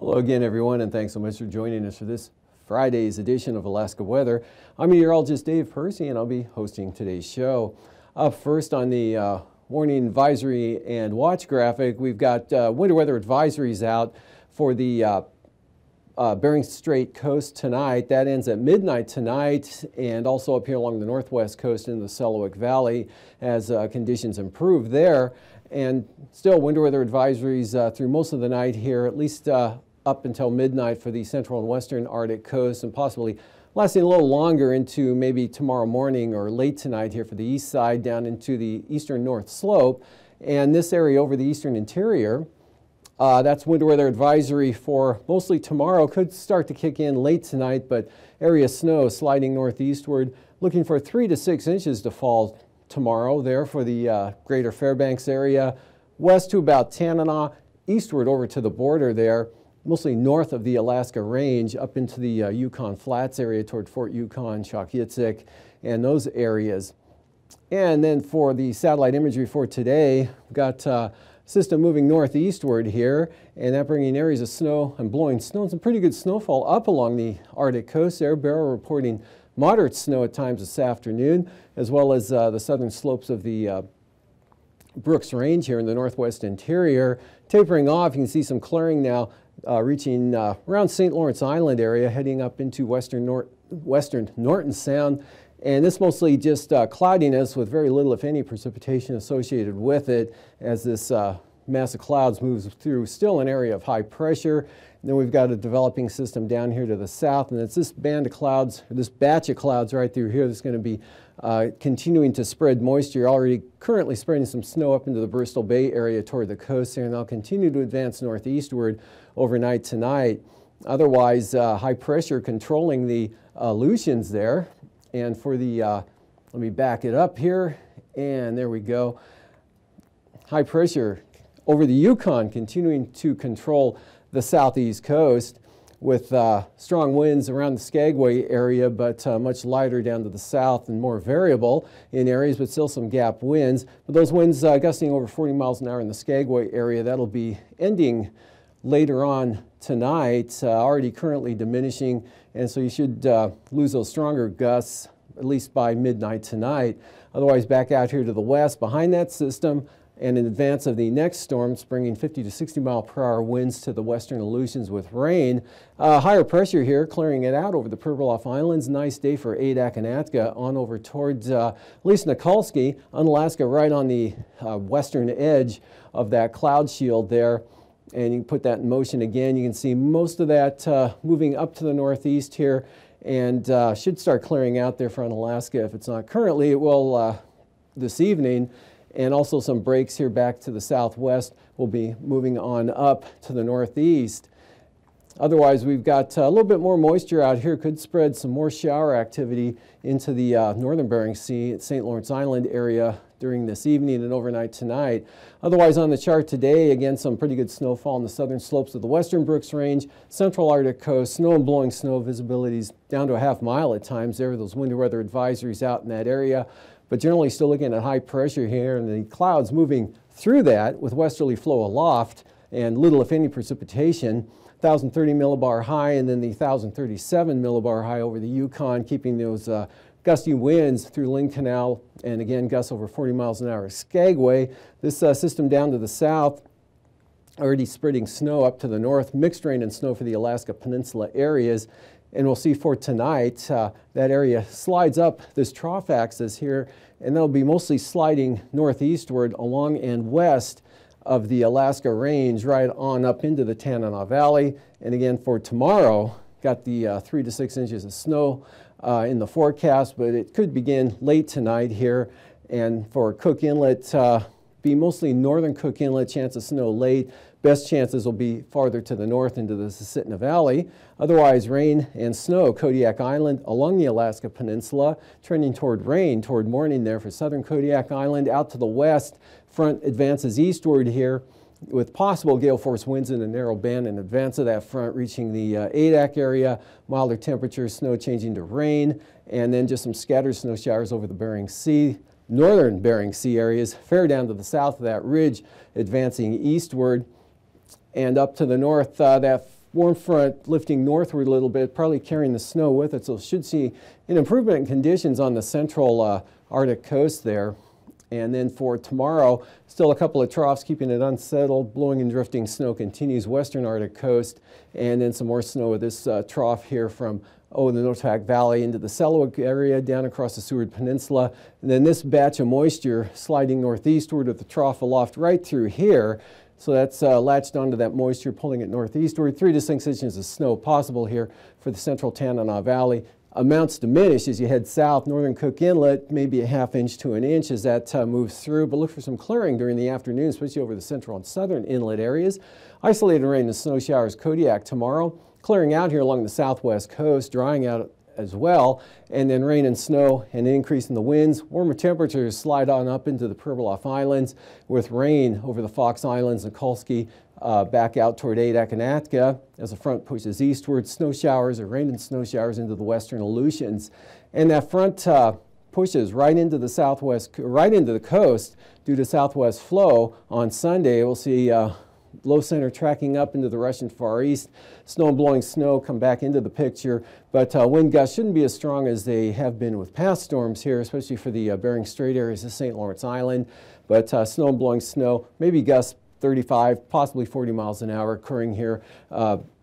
Hello again, everyone, and thanks so much for joining us for this Friday's edition of Alaska Weather. I'm meteorologist Dave Percy, and I'll be hosting today's show. Up first on the warning advisory and watch graphic, we've got winter weather advisories out for the Bering Strait coast tonight. That ends at midnight tonight, and also up here along the northwest coast in the Selawik Valley as conditions improve there. And still winter weather advisories through most of the night here, at least up until midnight for the central and western Arctic coast, and possibly lasting a little longer into maybe tomorrow morning or late tonight here for the east side down into the eastern north slope. And this area over the eastern interior, that's winter weather advisory for mostly tomorrow. Could start to kick in late tonight, but area snow sliding northeastward, looking for 3 to 6 inches to fall tomorrow there for the greater Fairbanks area, west to about Tanana, eastward over to the border there, mostly north of the Alaska Range, up into the Yukon Flats area toward Fort Yukon, Chokyitzik, and those areas. And then for the satellite imagery for today, we've got system moving northeastward here, and that bringing areas of snow and blowing snow and some pretty good snowfall up along the Arctic coast there. Barrow reporting moderate snow at times this afternoon, as well as the southern slopes of the Brooks Range here in the northwest interior. Tapering off, you can see some clearing now reaching around St. Lawrence Island area, heading up into western Norton Sound. And this mostly just cloudiness with very little, if any, precipitation associated with it as this mass of clouds moves through still an area of high pressure. And then we've got a developing system down here to the south, and it's this band of clouds, or this batch of clouds right through here that's going to be continuing to spread moisture, already currently spreading some snow up into the Bristol Bay area toward the coast there, and they'll continue to advance northeastward overnight tonight. Otherwise, high pressure controlling the Aleutians there. And for the, let me back it up here, and there we go. High pressure over the Yukon continuing to control the southeast coast with strong winds around the Skagway area, but much lighter down to the south and more variable in areas, but still some gap winds. But those winds gusting over 40 miles an hour in the Skagway area, that'll be ending later on tonight, already currently diminishing, and so you should lose those stronger gusts at least by midnight tonight. Otherwise, back out here to the west behind that system and in advance of the next storms, bringing 50 to 60 mile per hour winds to the western Aleutians with rain. Higher pressure here, clearing it out over the Pribilof Islands. Nice day for Adak and Atka on over towards at least Nikolsky, Unalaska, right on the western edge of that cloud shield there. And you can put that in motion again. You can see most of that moving up to the northeast here, and should start clearing out there for Unalaska. If it's not currently, it will this evening. And also some breaks here back to the southwest. Will be moving on up to the northeast. Otherwise, we've got a little bit more moisture out here. Could spread some more shower activity into the northern Bering Sea at St. Lawrence Island area during this evening and overnight tonight. Otherwise, on the chart today, again, some pretty good snowfall on the southern slopes of the western Brooks Range, central Arctic coast, snow and blowing snow visibilities down to a half mile at times. There are those winter weather advisories out in that area, but generally still looking at high pressure here, and the clouds moving through that with westerly flow aloft and little, if any, precipitation. 1,030 millibar high, and then the 1,037 millibar high over the Yukon, keeping those gusty winds through Lynn Canal, and again, gusts over 40 miles an hour at Skagway. This system down to the south, already spreading snow up to the north, mixed rain and snow for the Alaska Peninsula areas. And we'll see for tonight, that area slides up this trough axis here, and that'll be mostly sliding northeastward along and west of the Alaska Range, right on up into the Tanana Valley. And again, for tomorrow, got the 3 to 6 inches of snow in the forecast, but it could begin late tonight here. And for Cook Inlet, be mostly northern Cook Inlet, chance of snow late. Best chances will be farther to the north into the Susitna Valley. Otherwise, rain and snow, Kodiak Island along the Alaska Peninsula, trending toward rain toward morning there for southern Kodiak Island. Out to the west, front advances eastward here with possible gale force winds in a narrow band in advance of that front, reaching the Adak area. Milder temperatures, snow changing to rain, and then just some scattered snow showers over the Bering Sea. Northern Bering Sea areas, fair down to the south of that ridge, advancing eastward. And up to the north, that warm front lifting northward a little bit, probably carrying the snow with it, so should see an improvement in conditions on the central Arctic coast there. And then for tomorrow, still a couple of troughs keeping it unsettled. Blowing and drifting snow continues western Arctic coast, and then some more snow with this trough here from the Noatak Valley into the Selawik area down across the Seward Peninsula. And then this batch of moisture sliding northeastward with the trough aloft right through here. So that's latched onto that moisture, pulling it northeastward. 3 to 6 inches of snow possible here for the central Tanana Valley. Amounts diminish as you head south. Northern Cook Inlet, maybe a ½ inch to an inch as that moves through, but look for some clearing during the afternoon, especially over the central and southern inlet areas. Isolated rain and snow showers Kodiak tomorrow. Clearing out here along the southwest coast, drying out as well, and then rain and snow and an increase in the winds. Warmer temperatures slide on up into the Pribilof Islands with rain over the Fox Islands and Kolsky back out toward Adak and Atka as the front pushes eastward. Snow showers or rain and snow showers into the western Aleutians. And that front pushes right into the southwest, right into the coast due to southwest flow on Sunday. We'll see low center tracking up into the Russian Far East. Snow and blowing snow come back into the picture, but wind gusts shouldn't be as strong as they have been with past storms here, especially for the Bering Strait areas of St. Lawrence Island. But snow and blowing snow, maybe gusts 35, possibly 40 miles an hour occurring here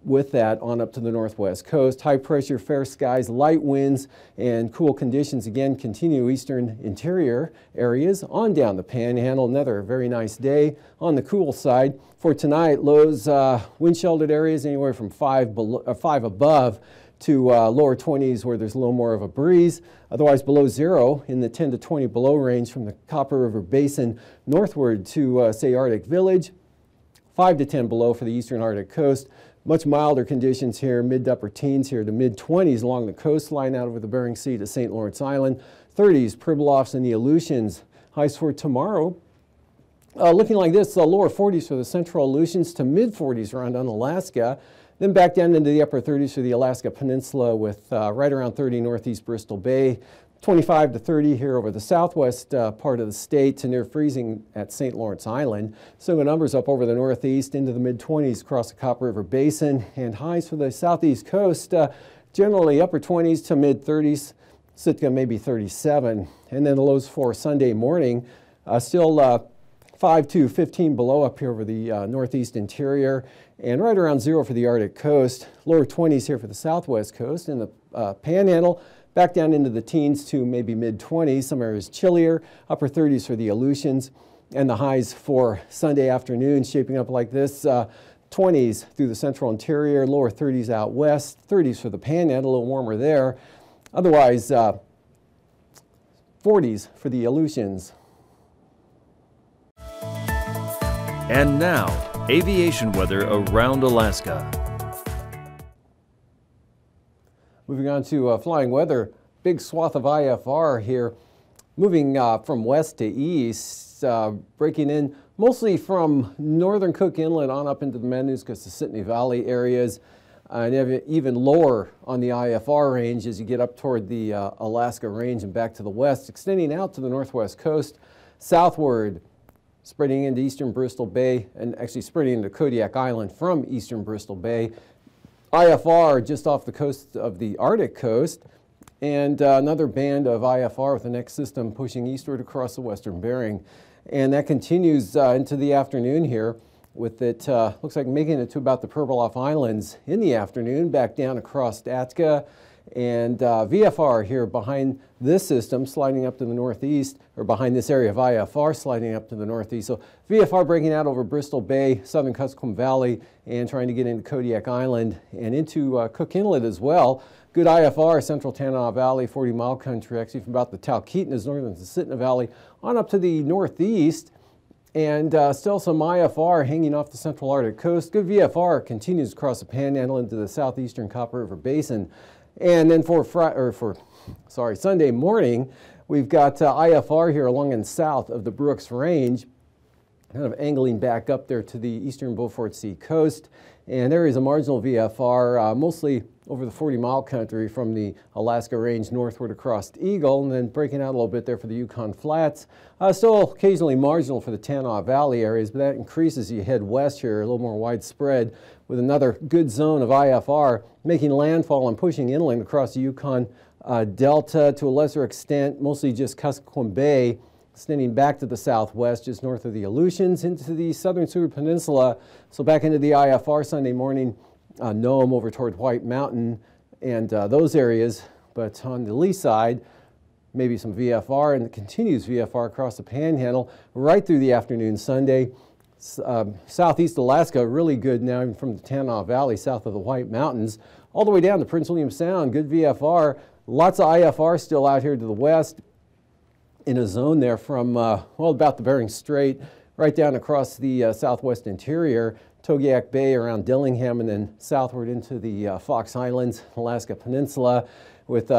with that on up to the northwest coast. High pressure, fair skies, light winds, and cool conditions again continue eastern interior areas on down the Panhandle. Another very nice day on the cool side. For tonight, lows wind sheltered areas anywhere from 5 above to lower 20s where there's a little more of a breeze. Otherwise below zero in the 10 to 20 below range from the Copper River Basin northward to say Arctic Village. 5 to 10 below for the eastern Arctic coast. Much milder conditions here, mid to upper teens here to mid 20s along the coastline out over the Bering Sea to St. Lawrence Island. 30s, Pribilofs and the Aleutians. Highs for tomorrow looking like this, lower 40s for the central Aleutians to mid 40s around Unalaska. Then back down into the upper 30s for the Alaska Peninsula with right around 30 northeast Bristol Bay. 25 to 30 here over the southwest part of the state to near freezing at St. Lawrence Island. So the numbers up over the northeast into the mid-20s across the Copper River Basin, and highs for the southeast coast generally upper 20s to mid-30s. Sitka maybe 37. And then the lows for Sunday morning still 5 to 15 below up here over the northeast interior, and right around zero for the Arctic coast. Lower 20s here for the southwest coast, and the Panhandle back down into the teens to maybe mid-20s. Some areas chillier. Upper 30s for the Aleutians, and the highs for Sunday afternoon shaping up like this. 20s through the central interior, lower 30s out west, 30s for the Panhandle, a little warmer there. Otherwise, 40s for the Aleutians. And now, aviation weather around Alaska. Moving on to flying weather, big swath of IFR here, moving from west to east, breaking in mostly from northern Cook Inlet on up into the Mananuska-Susitna Valley areas, and even lower on the IFR range as you get up toward the Alaska range and back to the west, extending out to the northwest coast, southward, spreading into eastern Bristol Bay, and actually spreading into Kodiak Island from eastern Bristol Bay. IFR just off the coast of the Arctic coast, and another band of IFR with the next system pushing eastward across the western Bering. And that continues into the afternoon here with it, looks like making it to about the Pribilof Islands in the afternoon, back down across Atka, and VFR here behind this system sliding up to the northeast, or behind this area of IFR sliding up to the northeast. So VFR breaking out over Bristol Bay, southern Kuskokwim Valley, and trying to get into Kodiak Island and into Cook Inlet as well. Good IFR, central Tanana Valley, 40-mile country, actually from about the Talkeetnas, northern Susitna Valley, on up to the northeast. And still some IFR hanging off the central Arctic coast. Good VFR continues across the Panhandle into the southeastern Copper River Basin. And then for Sunday morning, we've got IFR here along and south of the Brooks Range, kind of angling back up there to the eastern Beaufort Sea coast. And there is a marginal VFR, mostly over the 40-mile country from the Alaska Range northward across Eagle, and then breaking out a little bit there for the Yukon Flats. Still occasionally marginal for the Tanana Valley areas, but that increases as you head west here, a little more widespread, with another good zone of IFR making landfall and pushing inland across the Yukon Delta to a lesser extent, mostly just Kuskokwim Bay, extending back to the southwest, just north of the Aleutians, into the southern Seward Peninsula. So back into the IFR Sunday morning, Nome over toward White Mountain and those areas. But on the lee side, maybe some VFR, and it continues VFR across the Panhandle right through the afternoon Sunday. Southeast Alaska, really good now, even from the Tanana Valley, south of the White Mountains, all the way down to Prince William Sound, good VFR. Lots of IFR still out here to the west in a zone there from, well, about the Bering Strait, right down across the southwest interior, Togiak Bay around Dillingham, and then southward into the Fox Islands, Alaska Peninsula, with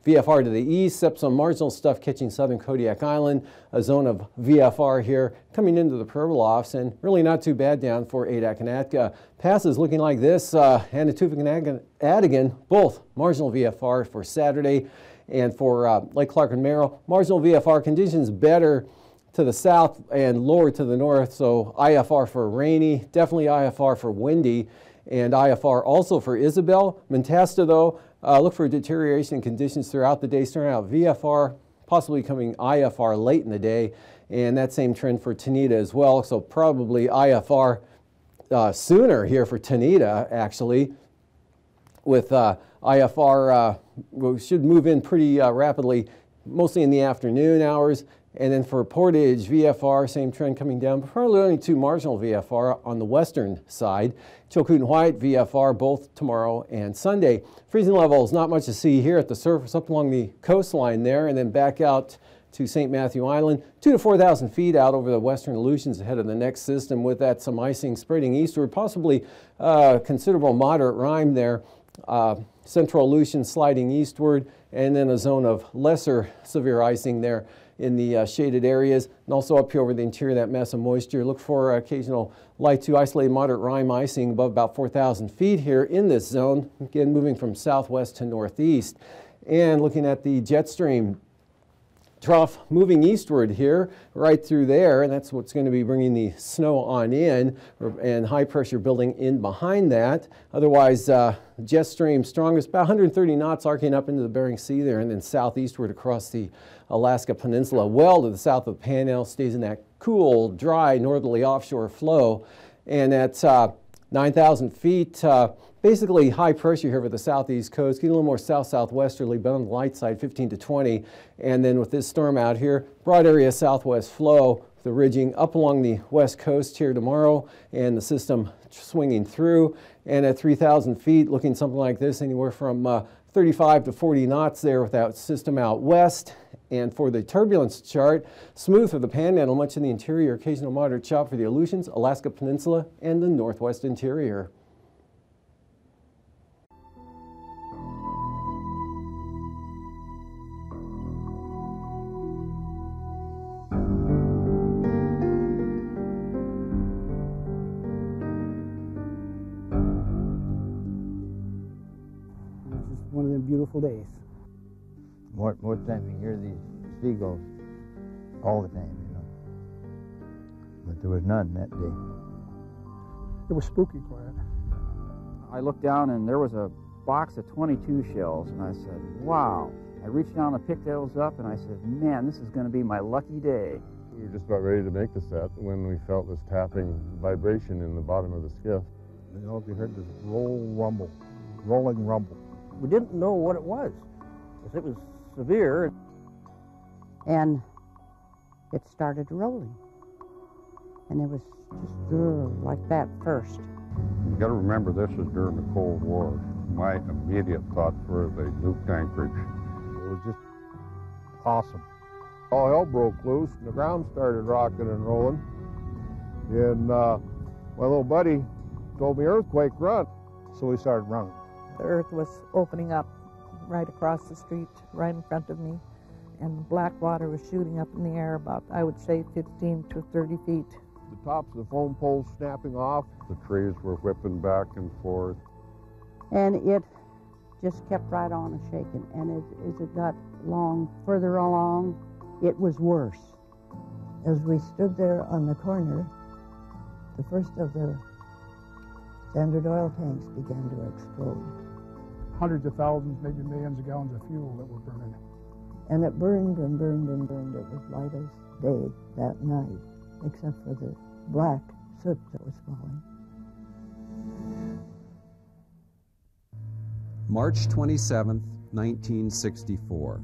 VFR to the east, except some marginal stuff catching southern Kodiak Island, a zone of VFR here coming into the Pribilofs, and really not too bad down for Adak and Atka. Passes looking like this, Anatufik and Adigan, both marginal VFR for Saturday, and for Lake Clark and Merrill, marginal VFR conditions better to the south and lower to the north, so IFR for rainy, definitely IFR for windy, and IFR also for Isabel. Mentasta, though, look for deterioration in conditions throughout the day, starting out VFR, possibly coming IFR late in the day, and that same trend for Tanita as well, so probably IFR sooner here for Tanita, actually, with IFR should move in pretty rapidly, mostly in the afternoon hours. And then for Portage, VFR, same trend coming down, but probably only two marginal VFR on the western side. Chilkoot and White, VFR, both tomorrow and Sunday. Freezing levels, not much to see here at the surface, up along the coastline there, and then back out to St. Matthew Island, 2,000 to 4,000 feet out over the western Aleutians ahead of the next system, with that some icing spreading eastward, possibly considerable moderate rime there. Central Aleutian sliding eastward, and then a zone of lesser severe icing there in the shaded areas, and also up here over the interior, that mass of moisture. Look for occasional light to isolated moderate rime icing above about 4,000 feet here in this zone, again moving from southwest to northeast. And looking at the jet stream trough moving eastward here, right through there, and that's what's going to be bringing the snow on in, and high pressure building in behind that. Otherwise, jet stream strongest, about 130 knots arcing up into the Bering Sea there, and then southeastward across the Alaska Peninsula, well to the south of the Panhandle, stays in that cool, dry, northerly offshore flow, and at 9,000 feet, basically high pressure here for the southeast coast, getting a little more south-southwesterly, but on the light side, 15 to 20. And then with this storm out here, broad area southwest flow, the ridging up along the west coast here tomorrow, and the system swinging through. And at 3,000 feet, looking something like this, anywhere from 35 to 40 knots there with that system out west. And for the turbulence chart, smooth for the Panhandle, much in the interior, occasional moderate chop for the Aleutians, Alaska Peninsula, and the northwest interior. One of them beautiful days. More time you hear these seagulls all the time, you know. But there was none that day. It was spooky quiet. I looked down and there was a box of 22 shells, and I said, wow. I reached down and picked those up, and I said, man, this is going to be my lucky day. We were just about ready to make the set when we felt this tapping vibration in the bottom of the skiff. You know, we heard this rolling rumble. We didn't know what it was, because it was severe. And it started rolling. And it was just like that first. You got to remember, this is during the Cold War. My immediate thoughts were the nuked anchorage. It was just awesome. All hell broke loose, and the ground started rocking and rolling. And my little buddy told me, "Earthquake, run." So we started running. The earth was opening up right across the street, right in front of me, and black water was shooting up in the air about, I would say, 15 to 30 feet. The tops of the foam poles snapping off. The trees were whipping back and forth. And it just kept right on a shaking. And as it got further along, it was worse. As we stood there on the corner, the first of the Standard Oil tanks began to explode. Hundreds of thousands, maybe millions of gallons of fuel that were burning. And it burned and burned and burned. It was light as day that night, except for the black soot that was falling. March 27, 1964.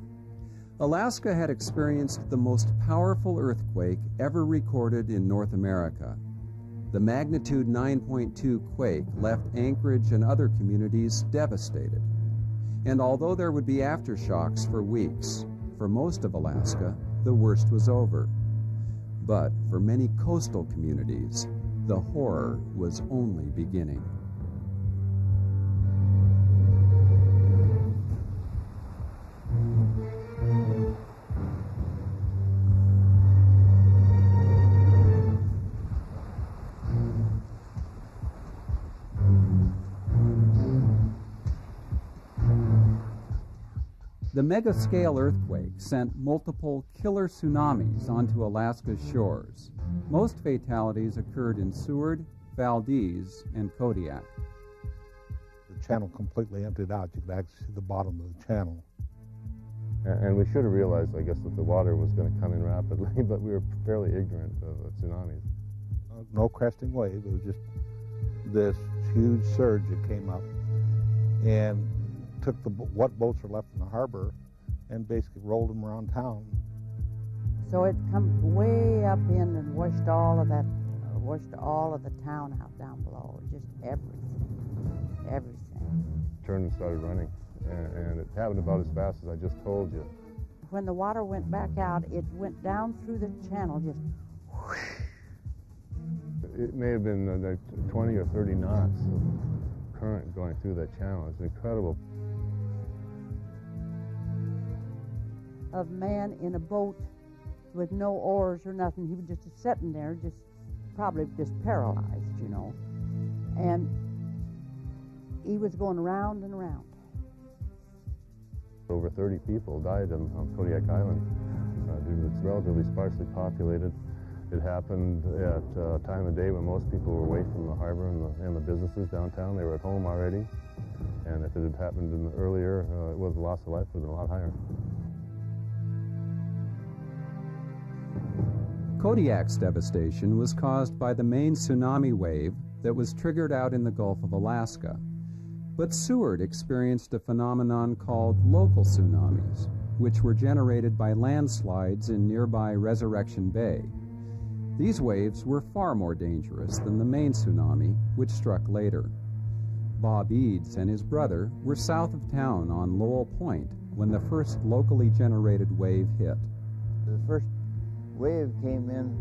Alaska had experienced the most powerful earthquake ever recorded in North America. The magnitude 9.2 quake left Anchorage and other communities devastated. And although there would be aftershocks for weeks, for most of Alaska, the worst was over. But for many coastal communities, the horror was only beginning. The mega-scale earthquake sent multiple killer tsunamis onto Alaska's shores. Most fatalities occurred in Seward, Valdez, and Kodiak. The channel completely emptied out. You could actually see the bottom of the channel. And we should have realized, I guess, that the water was going to come in rapidly, but we were fairly ignorant of tsunamis. No cresting wave. It was just this huge surge that came up and took what boats are left in the harbor and basically rolled them around town. So it come way up in and washed all of the town out down below, just everything. Turned and started running, and it happened about as fast as I just told you. When the water went back out, it went down through the channel, just whoosh. It may have been like 20 or 30 knots of current going through that channel. It's incredible. Of man in a boat with no oars or nothing. He was just sitting there, probably paralyzed, you know. And he was going round and around. Over 30 people died on Kodiak Island. It's relatively sparsely populated. It happened at a time of day when most people were away from the harbor and the businesses downtown. They were at home already. And if it had happened earlier, the loss of life would have been a lot higher. Kodiak's devastation was caused by the main tsunami wave that was triggered out in the Gulf of Alaska. But Seward experienced a phenomenon called local tsunamis, which were generated by landslides in nearby Resurrection Bay. These waves were far more dangerous than the main tsunami, which struck later. Bob Eads and his brother were south of town on Lowell Point when the first locally generated wave hit. The first wave came in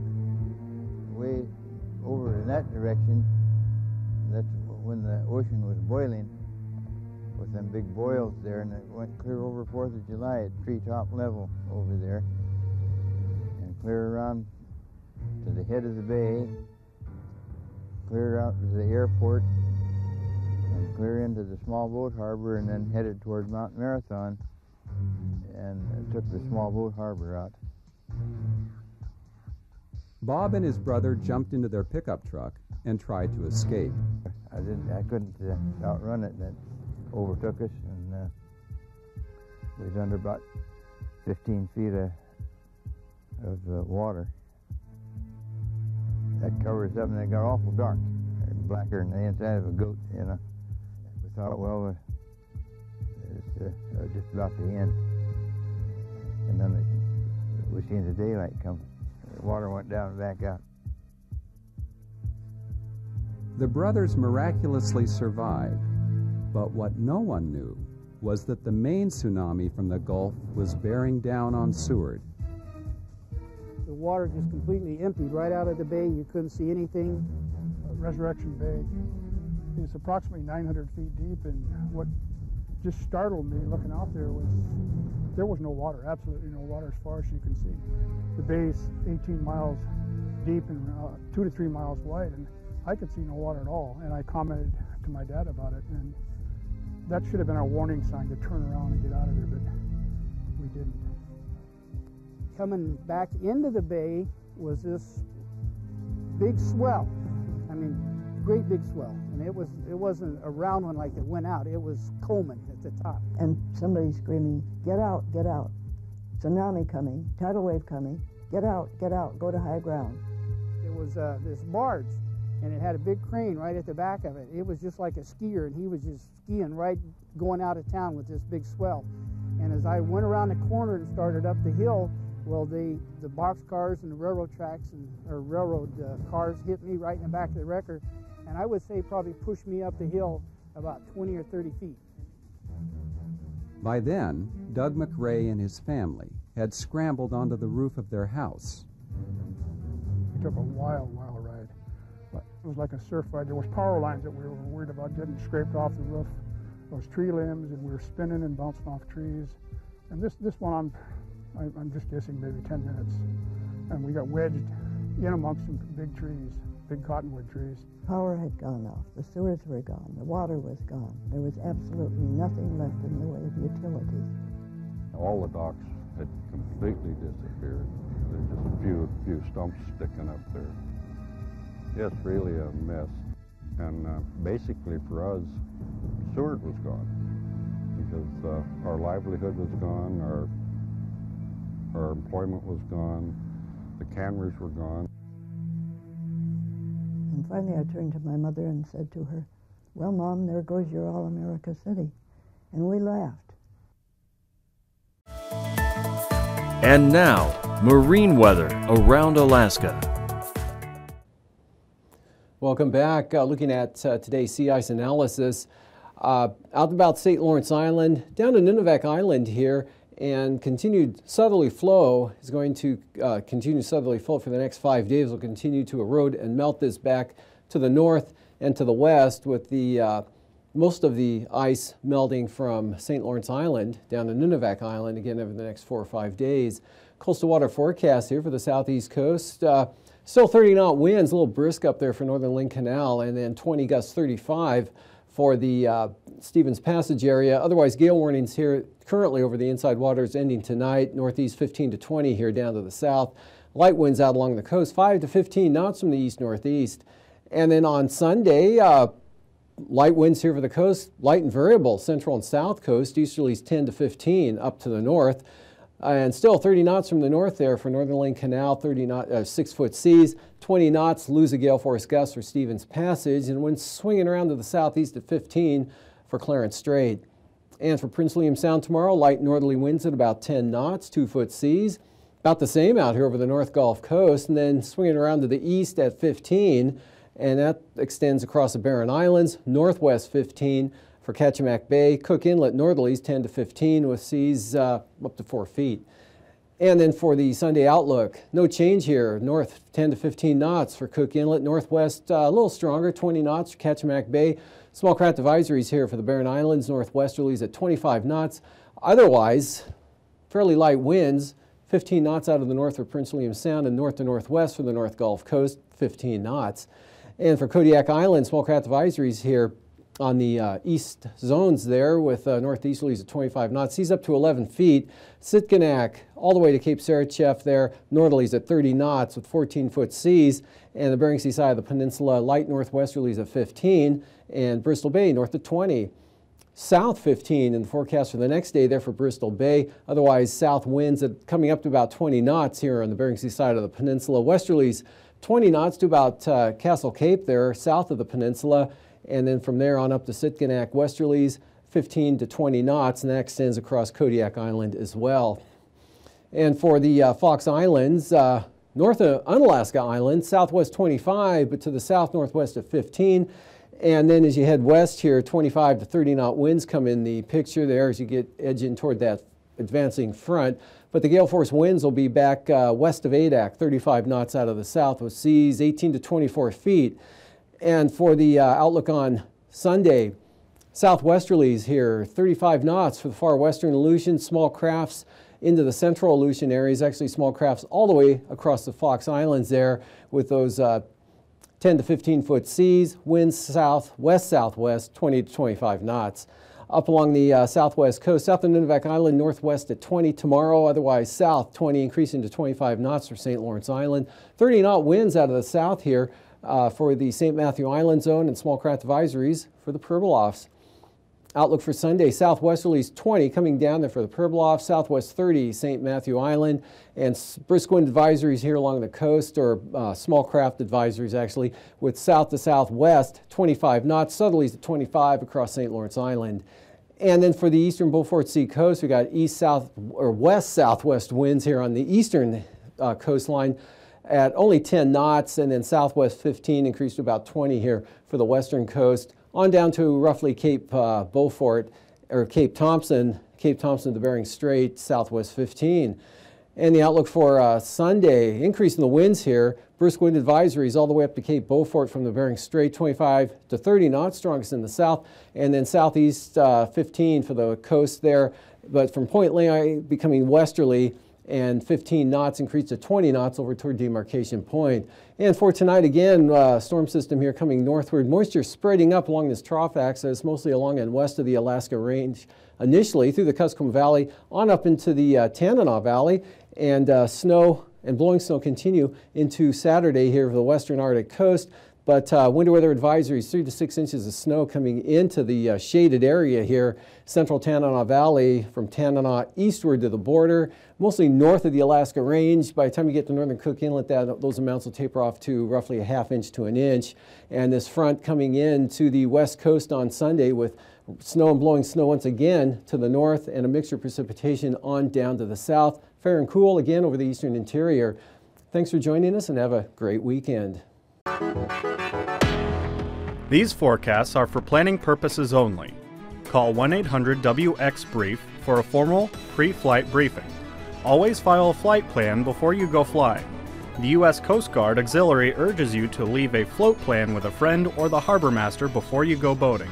way over in that direction. That's when the ocean was boiling with them big boils there, and it went clear over 4th of July at treetop level over there, and clear around to the head of the bay, clear out to the airport, and clear into the small boat harbor, and then headed toward Mount Marathon, and took the small boat harbor out. Bob and his brother jumped into their pickup truck and tried to escape. I couldn't outrun it, and it overtook us, and we was under about 15 feet of water. That covers up, and it got awful dark, blacker than the inside of a goat, you know. We thought, well, it's just about the end. And then we seen the daylight come. The water went down and back out. The brothers miraculously survived, but what no one knew was that the main tsunami from the Gulf was bearing down on Seward. The water just completely emptied right out of the bay. You couldn't see anything. Resurrection Bay is approximately 900 feet deep, and what just startled me looking out there was no water, absolutely no water as far as you can see. The bay is 18 miles deep and 2 to 3 miles wide, and I could see no water at all. And I commented to my dad about it, and that should have been our warning sign to turn around and get out of there, but we didn't. Coming back into the bay was this big swell. I mean, great big swell. And it wasn't a round one like it went out. It was combing at the top. And somebody screaming, "Get out, get out. Tsunami coming, tidal wave coming. Get out, go to high ground." It was this barge, and it had a big crane right at the back of it. It was just like a skier, and he was just skiing right going out of town with this big swell. And as I went around the corner and started up the hill, well, the box cars and the railroad tracks or railroad cars hit me right in the back of the wrecker, and I would say probably pushed me up the hill about 20 or 30 feet. By then, Doug McRae and his family had scrambled onto the roof of their house. We took a wild ride. It was like a surf ride. There was power lines that we were worried about getting scraped off the roof. There was tree limbs, and we were spinning and bouncing off trees. And this one, I'm just guessing maybe 10 minutes. And we got wedged in amongst some big trees, big cottonwood trees. Power had gone off, the sewers were gone, the water was gone. There was absolutely nothing left in the way of utilities. All the docks had completely disappeared. There's just a few stumps sticking up there. It's really a mess. And basically for us, Seward was gone because our livelihood was gone, our employment was gone, the canneries were gone. And finally I turned to my mother and said to her, "Well, Mom, there goes your All-America City." And we laughed. And now, marine weather around Alaska. Welcome back. Looking at today's sea ice analysis. Out about St. Lawrence Island, down to Nunivak Island here, and continued southerly flow is going to continue southerly flow for the next 5 days. Will continue to erode and melt this back to the north and to the west, with the most of the ice melting from St. Lawrence Island down to Nunivak Island again over the next 4 or 5 days. Coastal water forecast here for the southeast coast. Still 30-knot winds, a little brisk up there for northern Lynn Canal, and then 20 gusts 35 for the Stevens Passage area. Otherwise, gale warnings here currently over the inside waters ending tonight. Northeast 15 to 20 here down to the south. Light winds out along the coast, 5 to 15 knots from the east-northeast. And then on Sunday, light winds here for the coast, light and variable, central and south coast, easterlies 10 to 15 up to the north. And still 30 knots from the north there for northern Lynn Canal, 6-foot seas, 20 knots, lose a gale force gust for Stevens Passage, and winds swinging around to the southeast at 15 for Clarence Strait. And for Prince William Sound tomorrow, light northerly winds at about 10 knots, 2-foot seas. About the same out here over the North Gulf Coast, and then swinging around to the east at 15, and that extends across the Barren Islands, northwest 15 for Kachemak Bay. Cook Inlet northerlies 10 to 15 with seas up to 4 feet. And then for the Sunday outlook, no change here. North 10 to 15 knots for Cook Inlet. Northwest a little stronger, 20 knots for Kachemak Bay. Small craft advisories here for the Barren Islands. Northwesterlies at 25 knots. Otherwise, fairly light winds. 15 knots out of the north for Prince William Sound, and north to northwest for the North Gulf Coast, 15 knots. And for Kodiak Island, small craft advisories here on the east zones there with northeasterlies at 25 knots, seas up to 11 feet. Sitkinak all the way to Cape Sarachev there, northerlies at 30 knots with 14-foot seas. And the Bering Sea side of the peninsula, light northwesterlies at 15, and Bristol Bay north of 20. South 15 in the forecast for the next day there for Bristol Bay. Otherwise, south winds coming up to about 20 knots here on the Bering Sea side of the peninsula. Westerlies 20 knots to about Castle Cape there, south of the peninsula. And then from there on up to Sitkinak, westerlies 15 to 20 knots, and that extends across Kodiak Island as well. And for the Fox Islands, north of Unalaska Island, southwest 25, but to the south-northwest of 15. And then as you head west here, 25 to 30 knot winds come in the picture there as you get edging toward that advancing front. But the gale force winds will be back west of Adak, 35 knots out of the south with seas 18 to 24 feet. And for the outlook on Sunday, southwesterlies here, 35 knots for the far western Aleutian, small crafts into the central Aleutian areas, actually small crafts all the way across the Fox Islands there with those 10 to 15 foot seas, winds southwest-southwest, 20 to 25 knots. Up along the southwest coast, south of Nunivak Island, northwest at 20 tomorrow, otherwise south 20, increasing to 25 knots for St. Lawrence Island. 30-knot winds out of the south here for the St. Matthew Island zone, and small craft advisories for the Pribilofs. Outlook for Sunday, southwesterlies 20 coming down there for the Pribilofs, southwest 30 St. Matthew Island, and brisk wind advisories here along the coast, or small craft advisories actually, with south to southwest 25 knots, southerlies at 25 across St. Lawrence Island. And then for the eastern Beaufort Sea coast, we got east-south or west-southwest winds here on the eastern coastline at only 10 knots, and then southwest 15 increased to about 20 here for the western coast, on down to roughly Cape Beaufort, or Cape Thompson to Bering Strait, southwest 15. And the outlook for Sunday, increase in the winds here, brisk wind advisories all the way up to Cape Beaufort from the Bering Strait, 25 to 30 knots, strongest in the south, and then southeast 15 for the coast there, but from Point Lehi becoming westerly, and 15 knots increased to 20 knots over toward Demarcation Point. And for tonight again, storm system here coming northward, moisture spreading up along this trough axis, mostly along and west of the Alaska Range, initially through the Kuskokwim Valley on up into the Tanana Valley, and snow and blowing snow continue into Saturday here for the western Arctic coast. But winter weather advisories, 3 to 6 inches of snow coming into the shaded area here, central Tanana Valley from Tanana eastward to the border, mostly north of the Alaska Range. By the time you get to northern Cook Inlet, those amounts will taper off to roughly a ½ inch to an inch. And this front coming in to the west coast on Sunday with snow and blowing snow once again to the north, and a mixture of precipitation on down to the south. Fair and cool again over the eastern interior. Thanks for joining us, and have a great weekend. These forecasts are for planning purposes only. Call 1-800-WX-BRIEF for a formal pre-flight briefing. Always file a flight plan before you go flying. The U.S. Coast Guard Auxiliary urges you to leave a float plan with a friend or the harbor master before you go boating.